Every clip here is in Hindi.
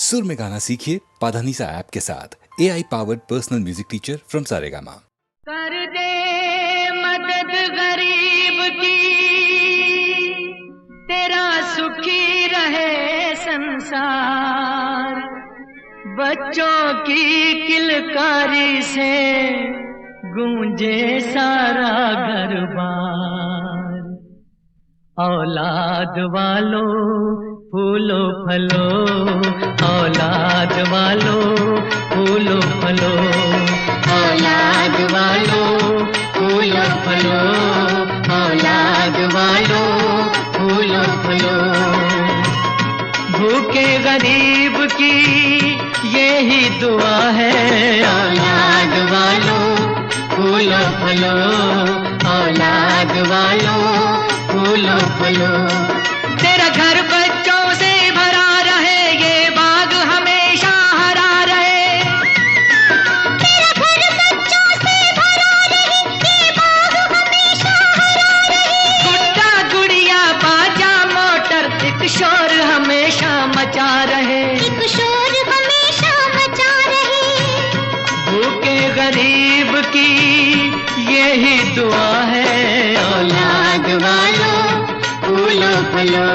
सुर में गाना सीखिए पाधानीसा ऐप के साथ। AI powered personal music teacher from Saregama. कर दे मदद गरीब की, तेरा सुखी रहे संसार। बच्चों की किलकारी से गूंजे सारा घर-बार। औलाद वालों फूलो फलो, औलाद वालों फूलो फलो, औलाद वालों फूलो फलो, औलाद वालों फूलो फलो। भूखे गरीब की यही दुआ है, औलाद वालों फूलो फलो, औलाद वालों फूलो फलो। तेरा घर बच्चों से भरा रहे, ये बाग हमेशा हरा रहे। तेरा घर बच्चों से भरा रहे, ये बाग हमेशा हरा रहे। गुड्डा गुड़िया बाजा मोटर, एक शोर हमेशा मचा रहे, एक शोर हमेशा मचा रहे। भूखे गरीब की यही दुआ है, औलाद वालों फूलो फलो,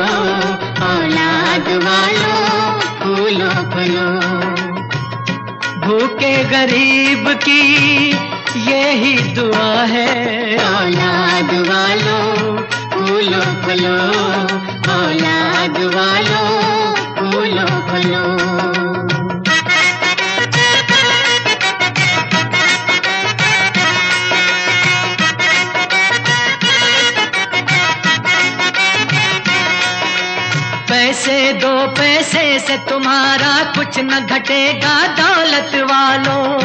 औलाद वालों फूलो फलो। भूखे गरीब की यही दुआ है, औलाद वालों फूलो फलो, औलाद वालों फूलो फलो। पैसे दो पैसे से तुम्हारा कुछ न घटेगा दौलत वालों।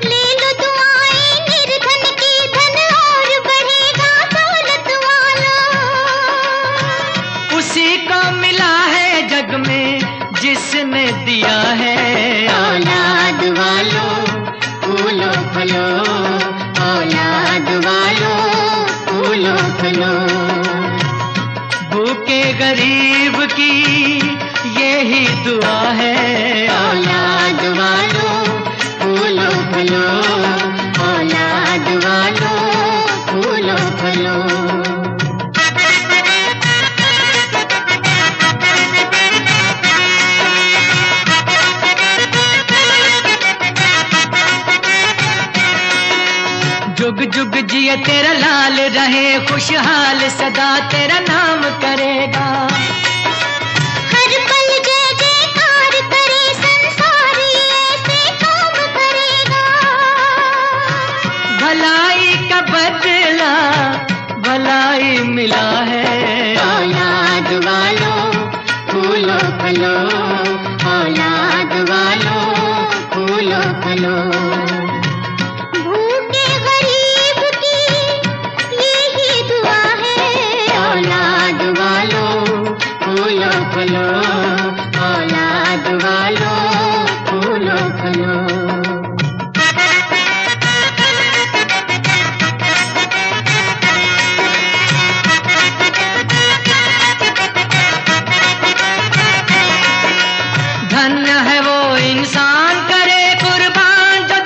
ले लो दुआएं निर्धन की, धन और बढ़ेगा दौलत वालों। उसी को मिला है जग में जिसने दिया है, औलाद वालों फूलो फलो, औलाद वालों फूलो फलो। भूखे गरीब की यही दुआ है, औलाद वालों फूलो फलो, औलाद वालों फूलो फलो। जुग जुग जिए तेरा लाल रहे, खुशहाल सदा तेरा नाम करेगा। हर पल जय जयकार करे, संसार ऐसे काम करेगा। भलाई का बदला भलाई मिला है, औलाद वालों फूलो फलो, औलाद वालों फूलो फलो। फलो, औलाद वालों फूलो फलो। धन्य है वो इंसान करे कुर्बान, जो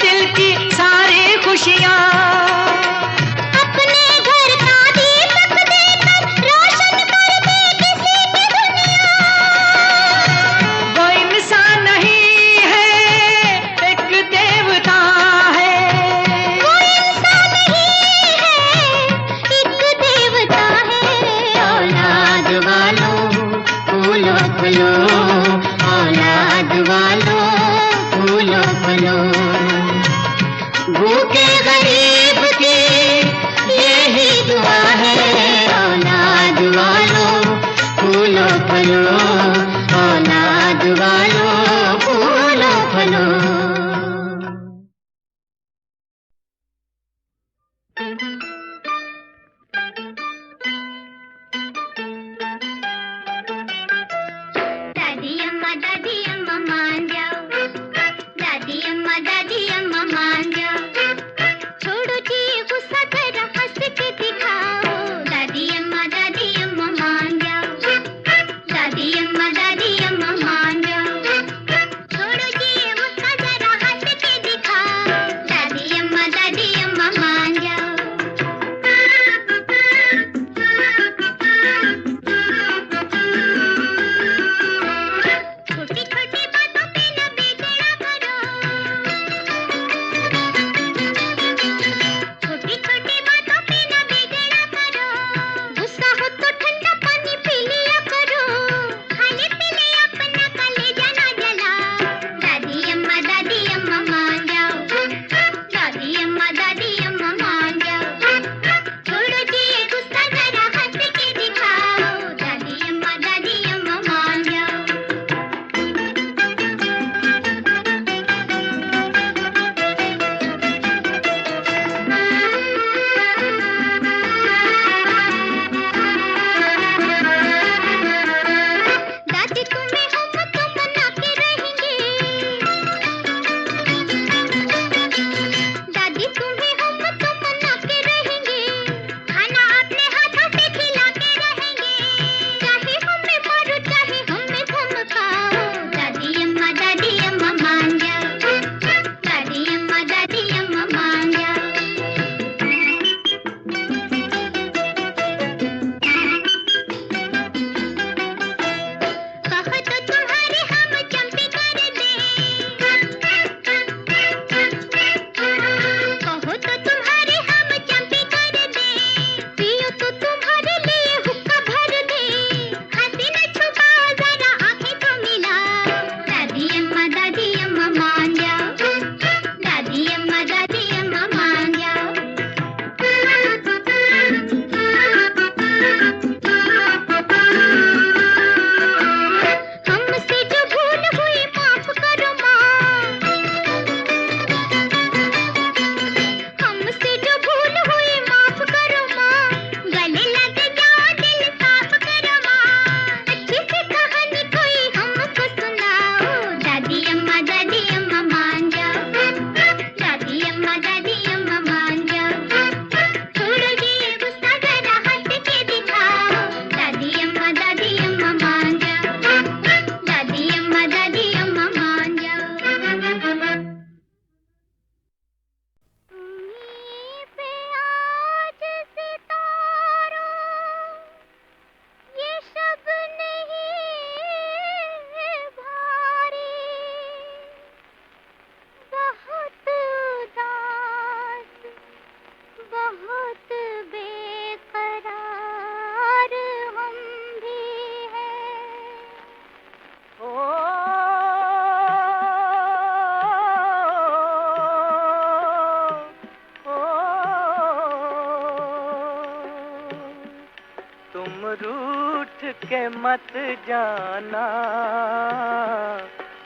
मत जाना,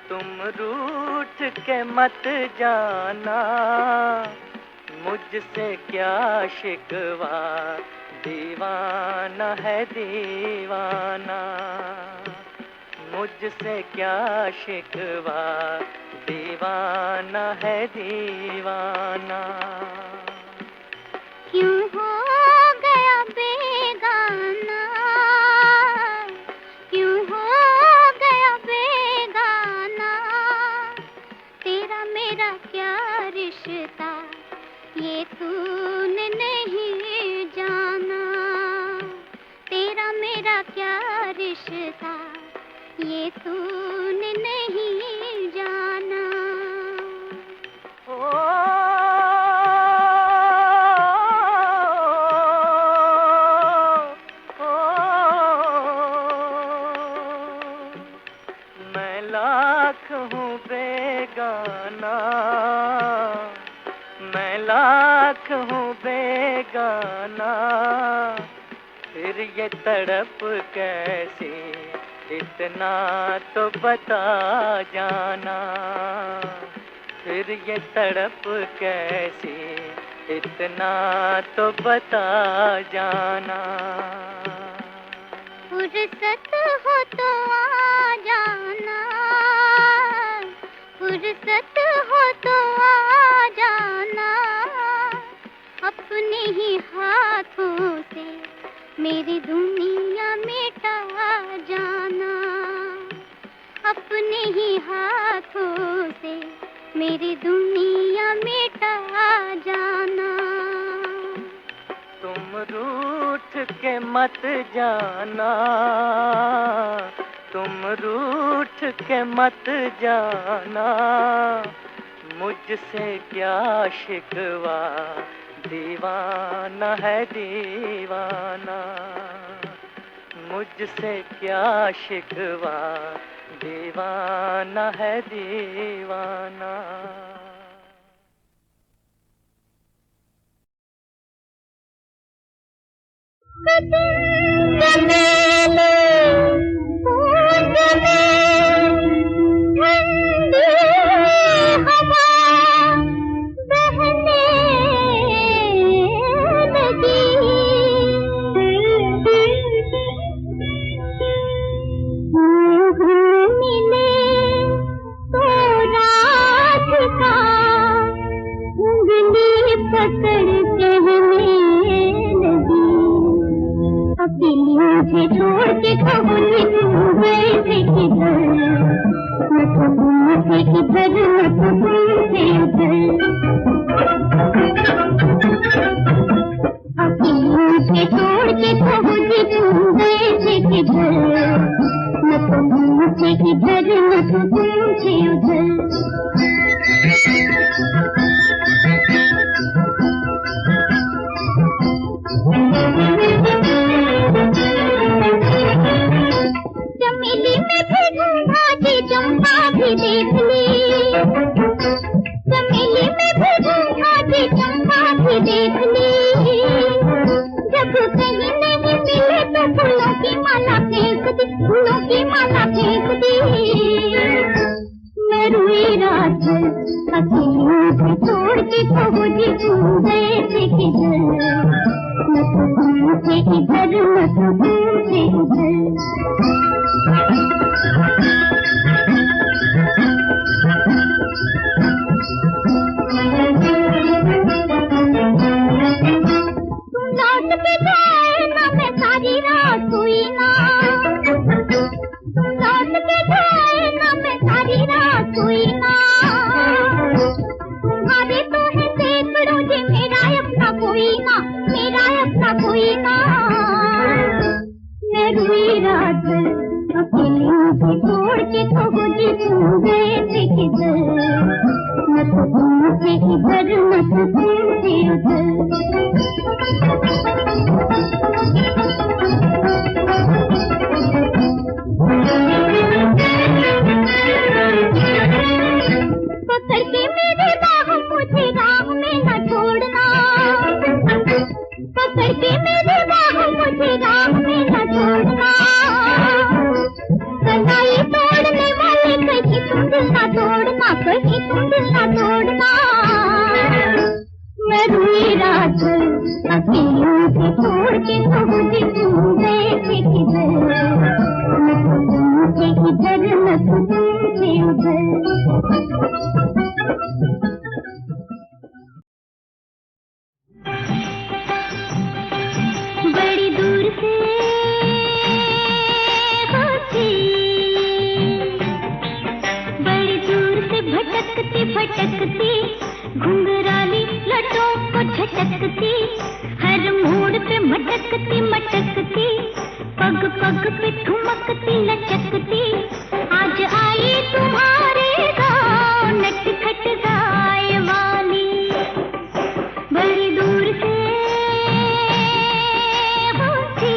तुम रूठ के मत जाना, मुझसे क्या शिकवा, दीवाना है दीवाना, मुझसे क्या शिकवा, दीवाना है दीवाना। क्यों हो गया बेगाना, क्यों हो गया बेगाना, तेरा मेरा क्या रिश्ता, ये तूने नहीं जाना, तेरा मेरा क्या रिश्ता, ये तूने नहीं जाना। ओ मैं लाख हूँ बेगाना, मैं लाख हूँ बेगाना, फिर ये तड़प कैसी, इतना तो बता जाना, फिर ये तड़प कैसी, इतना तो बता जाना। फुर्सत हो तो आ जाना, फुर्सत हो तो आ जाना, अपने ही हाथों से मेरी दुनिया मिटा जाना, अपने ही हाथों से मेरी दुनिया मिटा जाना। तुम रूठ के मत जाना, तुम रूठ के मत जाना, मुझसे क्या शिकवा, दीवाना है दीवाना, मुझसे क्या शिकवा, दीवाना है दीवाना। मुझे छोड़ के कबूली तू गए थे किधर, न तो तुम थे किधर, न तो तुम थे उधर। अकेले मुझे छोड़ के कबूली तू गए थे किधर, न तो तुम थे किधर, न तो तुम थे उधर। चमेली में भी ढूंढा थी, चंपा भी देख ली, चमेली में भी ढूंढा थी, चंपा भी देख ली, जब कहीं नहीं मिले तो फूलों की माला फेंक दी, फूलों की माला फेंक दी। मैं रोई रात अकेली मुझे छोड़ के कबूली तू गए थे किधर, न तो तुम थे किधर, न तो तुम थे उधर। तुम लौट के गए ना, मैं सारी रात सोई ना, तुम लौट के गए ना, मैं सारी रात सोई ना, तुम्हारे तो है सैकड़ों जे, मेरा अपना कोई ना, मेरा अपना कोई ना। मैं रोई रात अकेली मुझे छोड़ के कबूली तू गए थे किधर, न तो तुम थे किधर, न तो तुम थे उधर। पकड़ के मेरे बाहों मुझे राह में न छोड़ना, पकड़ के मेरे बाहों मुझे राह में न छोड़ना, बड़ी दूर से होती, बड़ी दूर से भटकती भटकती, घुंघराली लटों को झटकती, हर मोड़ पे मटकती मटकती, पग पग पे ठुमकती लचकती, आज आई तुम्हारे गाँव नटखट गाय वाली। बड़ी दूर से होती,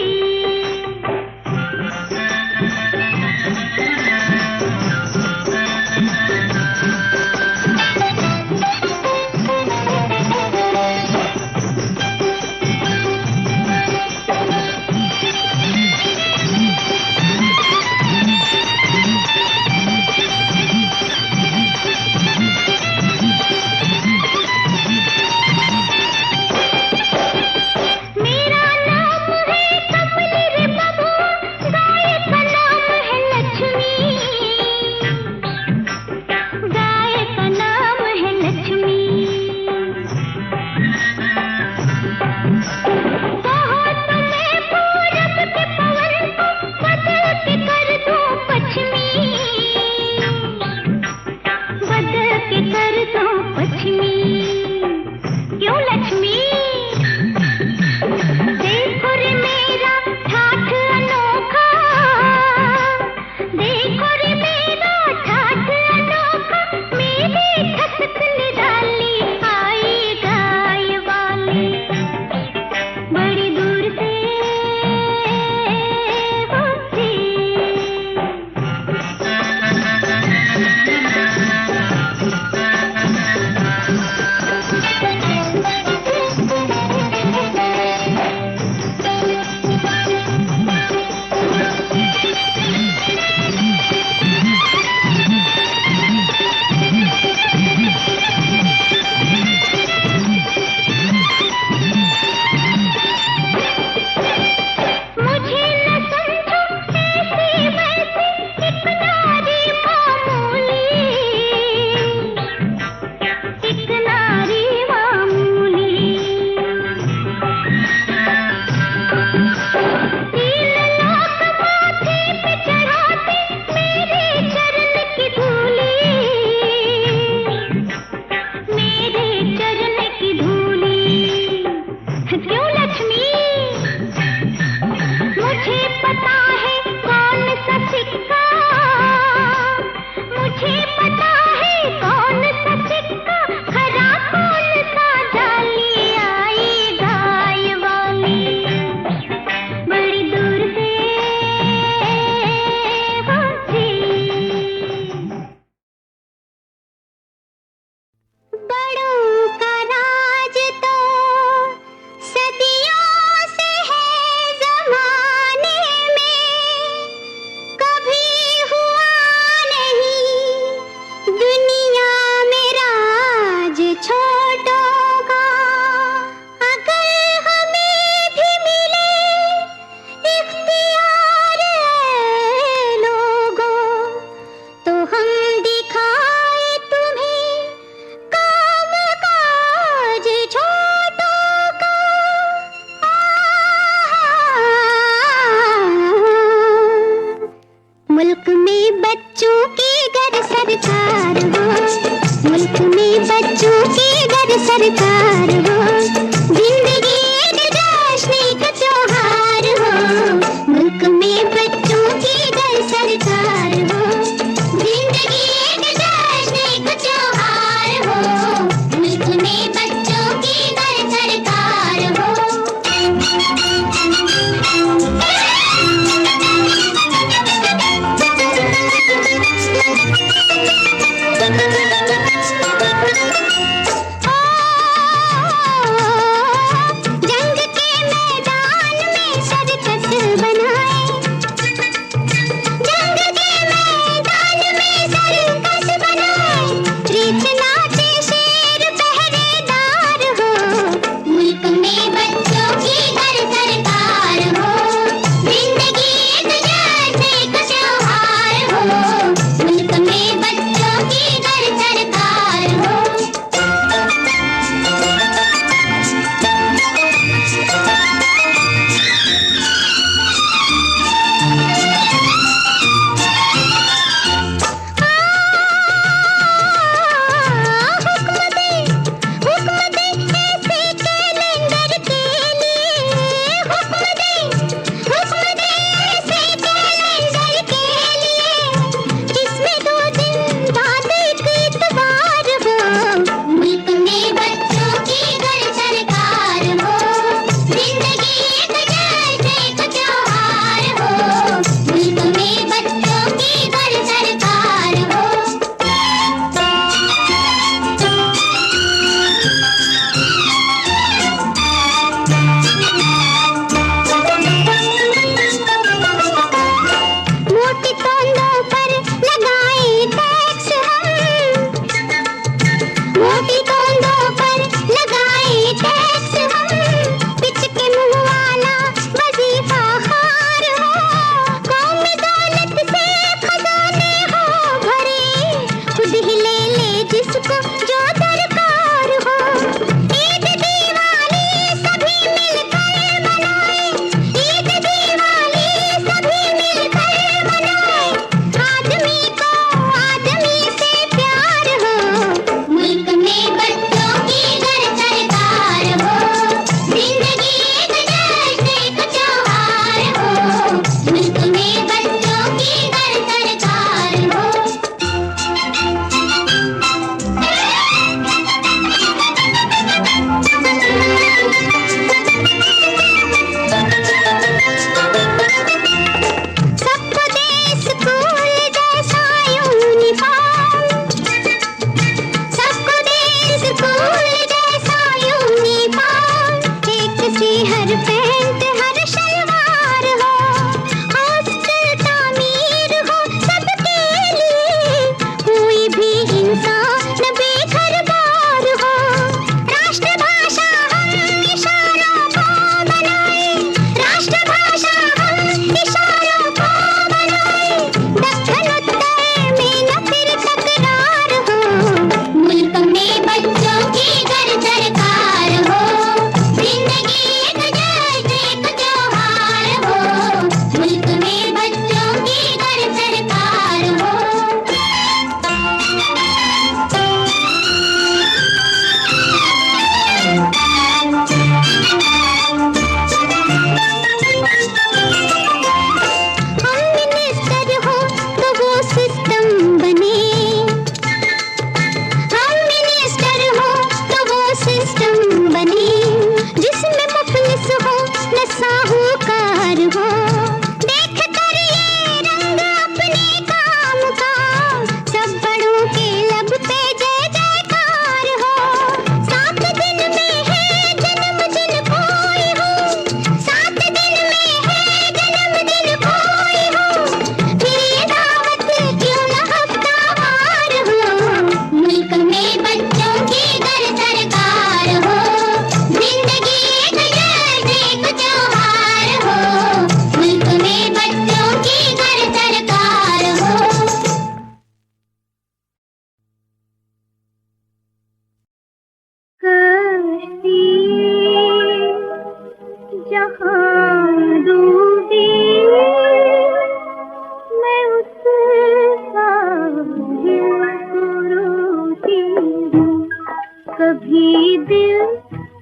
कभी दिल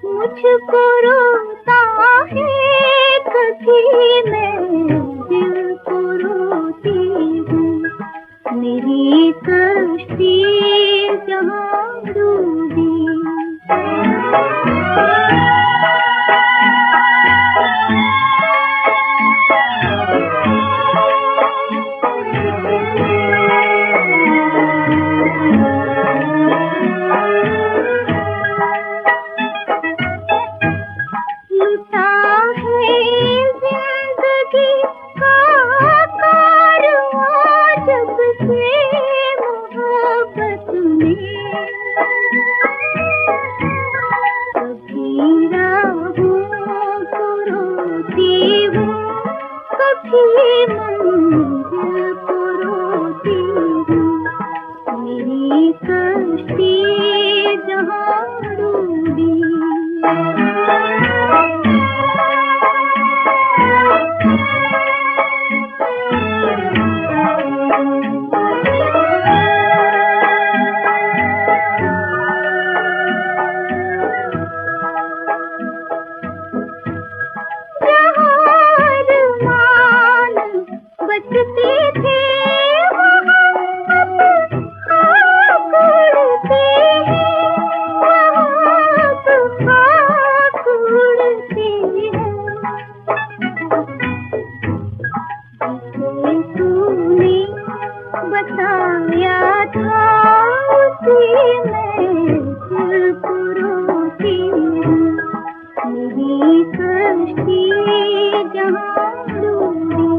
मुझको रोता है, कभी मैं दिल को रोती हूँ। मेरी कश्ती जहाँ डूबी, लुटा है जिंदगी का कारवां जब से मोहब्बत में। कभी राहों को रोती हूँ, कभी मंजिल को रोती हूँ। मेरी कश्ती जहाँ डूबी, बचते थे तूने बताया था, उसी में दिल को रोती हूँ। मेरी कश्ती जहाँ डूबी,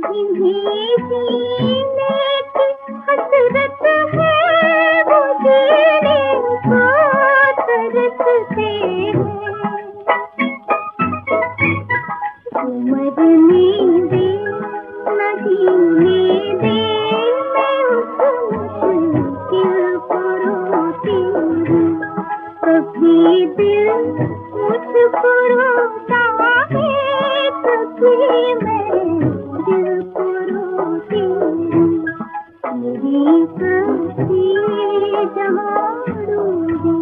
जिन्हें जीने की हसरत है, वो जीने को तरसते हैं। मरने दे न जीने दे, मैं उस मुश्किल को रोती हूँ। कभी दिल मुझको रोता है, कभी मैं दिल को रोती हूँ। मेरी कश्ती जहाँ डूबी,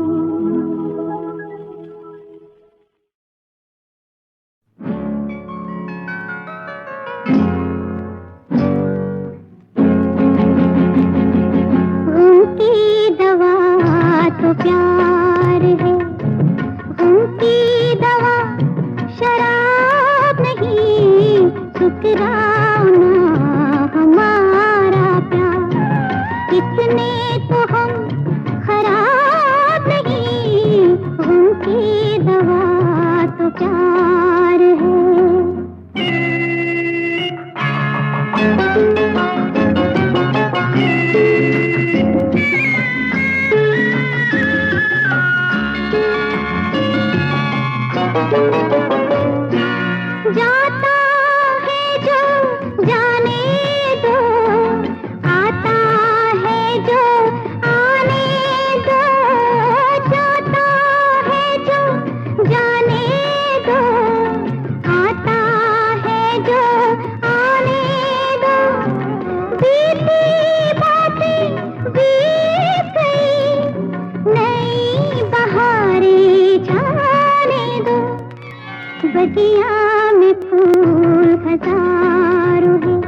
उनकी दवा तो प्यार है, उनकी दवा शराब नहीं, ठुकराना हमारा प्यार। कितने तो हम खराब नहीं, उनकी दवा तो प्यार है। जाता है जो जाने दो, आता है जो आने दो। जाता है जो जाने दो, आता है जो आने दो। बीती बातें बीत गई, नई बहारें जाने दो। बगिया में फूल हजारों हैं,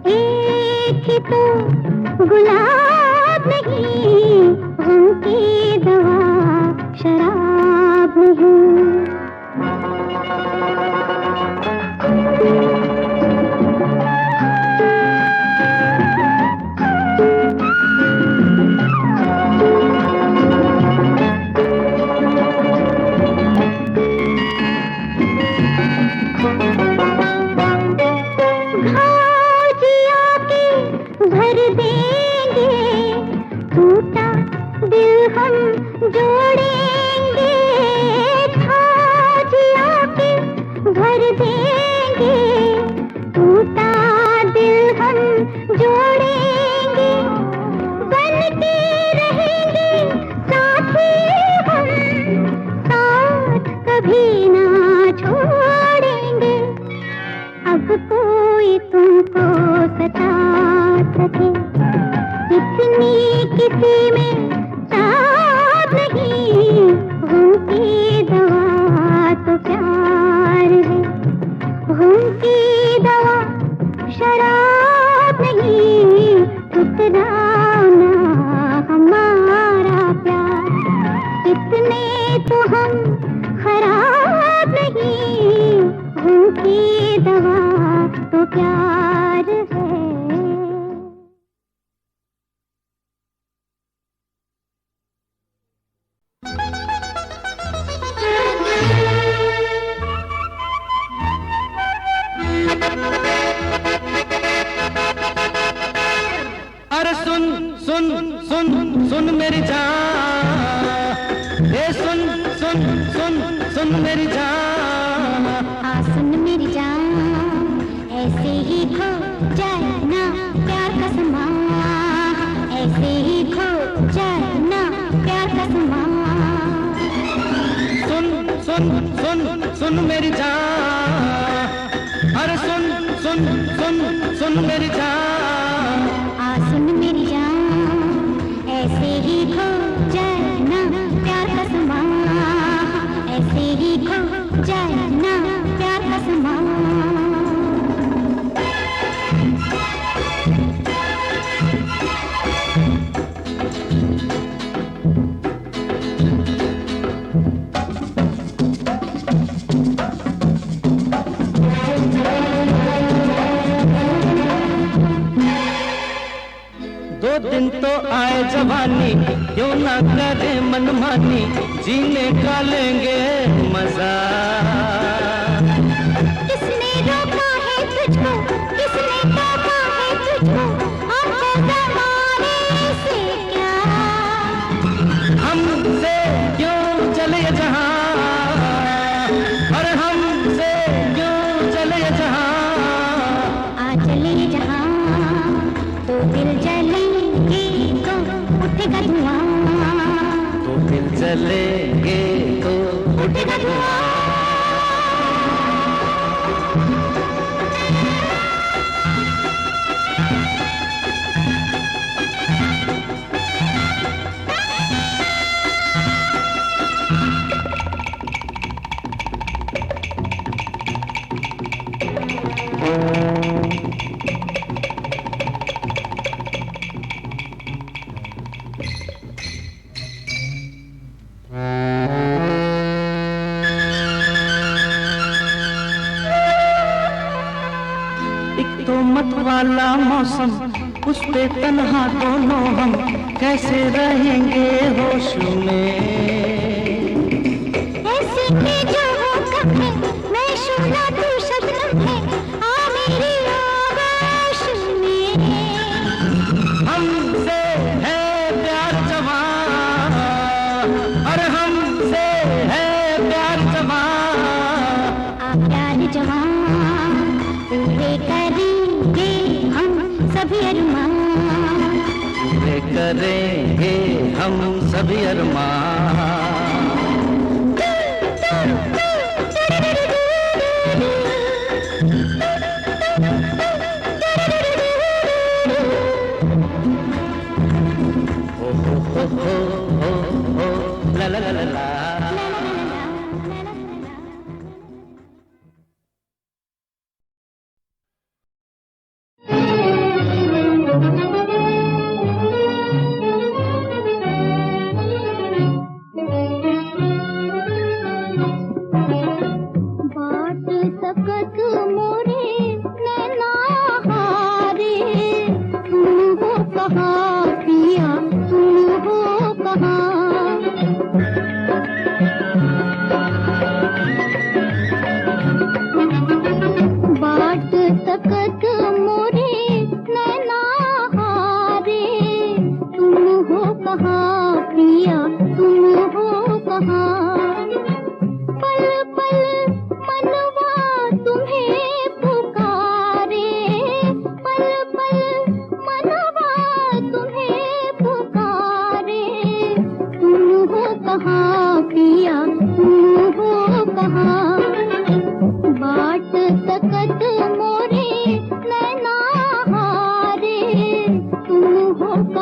एक ही तो गुलाब नहीं, उनकी दवा शराब नहीं। भर देंगे टूटा दिल हम जोड़ेंगे, खाजिया के भर देंगे टूटा दिल हम जोड़ेंगे। बन के सके, इतनी किसी में ताब नहीं, गम की दवा तो प्यार है, गम की दवा शराब नहीं, ठुकराना हमारा प्यार, इतने तो हम खराब नहीं, गम की दवा तो प्यार है। अरे सुन सुन सुन सुन मेरी जान, ए सुन सुन सुन सुन मेरी जान, हाँ सुन मेरी जान, ऐसे ही खो जाए ना प्यार का समा, ऐसे ही खो जाए ना प्यार का समा। सुन सुन सुन सुन मेरी जान, अरे सुन सुन सुन सुन मेरी जान, हाँ सुन मेरी जान, ऐसे ही खो जाए ना प्यार का समा, ऐसे ही खो जाए ना प्यार का समा। दो दिन तो आए जवानी, क्यों ना करे मनमानी, जीने का लेंगे मजा। किसने रोका है तुझको, किसने टोका है तुझको, आंखों जमाने से क्या, हमसे क्यों चले जहां, अरे हमसे क्यों चले जहां, आ चले जहां तो दिल जलेंगे तो उठेगा धुआं, तो दिल जलेंगे तो उठेगा धुआं। एक तो मत वाला मौसम, उस पे तन्हा दोनों हम, कैसे रहेंगे होश में। ऐसे के जो हो कहे, मैं शुक्ला तू शबनम है, आ मेरी आगोश में। हमसे है प्यार जवान, अरे हमसे है प्यार जवान, आ प्यार जवान पूरे करेंगे हम सभी अरमान, पूरे करेंगे हम सभी अरमान। हो हो हो हो हो ला ला ला ला ला।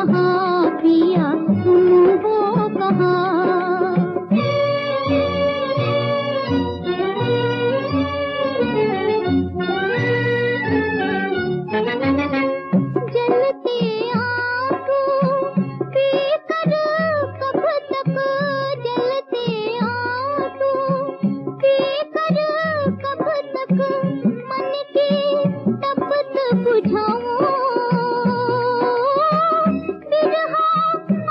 कहाँ पिया तुम हो कहाँ। जलते आंसू पीकर कब तक, जलते आंसू पीकर कब तक मन की तपत बुझाऊं। बिरहा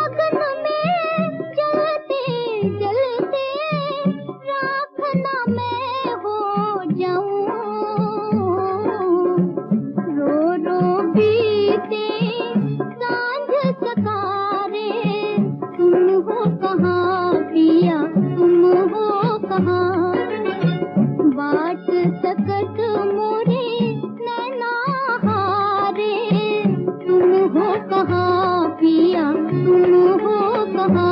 अगन में जलते जलते राख ना मैं हो जाऊं। रो रो बीते सांझ सकारे, तुम हो कहाँ पिया तुम हो कहाँ। बाट सकत मोरे नैना हारे, तुम हो कहाँ पिया तुम हो कहाँ।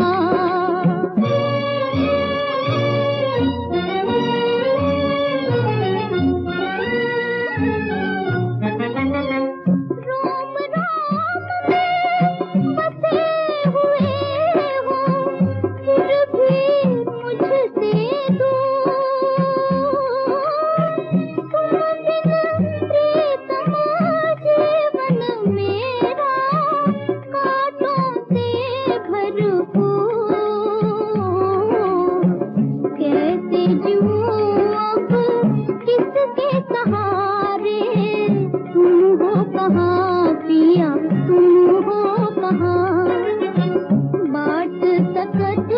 रोम राम में बसे हुए हो, फिर भी मुझसे दूर। तुम बिन प्रीतम जीवन मेरा कांटों से भरपूर। कैसे जीऊं अब किसके सहारे, तुम हो कहाँ पिया तुम हो कहाँ। बाट सकत